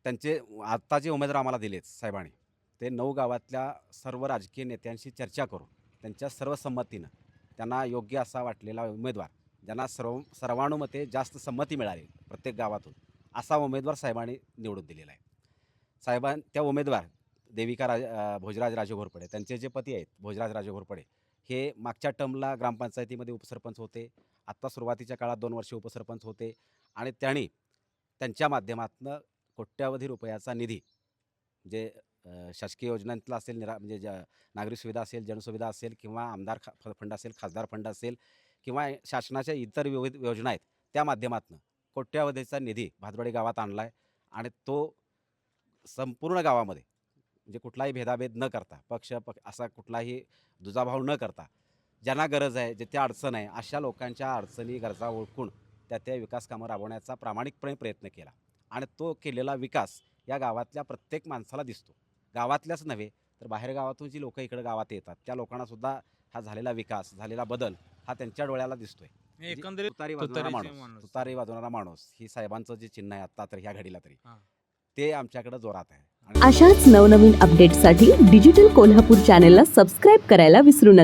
त्यांचे आत्ता जे उमेदवार आम्हाला दिलेत साहेबांनी, ते 9 गावातल्या सर्व राजकीय नेत्यांशी चर्चा करून त्यांच्या सर्व संमतीनं त्यांना योग्य असा वाटलेला उमेदवार, ज्यांना सर्वानुमते जास्त संमती मिळाली प्रत्येक गावातून, असा उमेदवार साहेबांनी निवडून दिलेला आहे. त्या उमेदवार भोजराज राजे घोरपडे, त्यांचे जे पती आहेत भोजराज राजे घोरपडे, हे मागच्या टर्मला ग्रामपंचायतीमध्ये उपसरपंच होते. आत्ता सुरुवातीच्या काळात 2 वर्षे उपसरपंच होते आणि त्यांच्या माध्यमातून कोट्यावधी रुपयाचा निधी, जे शासकीय योजनांतला असेल, म्हणजे नागरी सुविधा असेल, जनसुविधा असेल, किंवा आमदार फंड असेल, खासदार फंड असेल, किंवा शासनाच्या इतर विविध योजना आहेत, त्या माध्यमातून कोट्यावधीचा निधी भातवाडी गावात आणला आहे. आणि तो संपूर्ण गावामध्ये, म्हणजे कुठलाही भेदाभेद न करता, असा कुठलाही दुजाभाव न करता, ज्यांना गरज आहे, जिथे अडचण आहे, अशा लोकांच्या अडचणी गरजा ओळखून त्या विकास कामं राबवण्याचा प्रामाणिकपणे प्रयत्न केला. आणि तो केलेला विकास या गावातल्या प्रत्येक माणसाला दिसतो. गावातल्याच नव्हे तर बाहेर गावातून जी लोकं इकडे गावात येतात, त्या लोकांनासुद्धा हा झालेला विकास, झालेला बदल हा त्यांच्या डोळ्याला दिसतोय. एकंदरीत तुतारी वाजवणारा माणूस ही साहेबांचं जे चिन्ह आहे आता तर ह्या घडीला तरी, ते आमच्याकडे जोरात आहे. अशाच नवनवीन अपडेट्ससाठी डिजिटल कोल्हापूर चॅनेलला सबस्क्राईब करायला विसरू नका.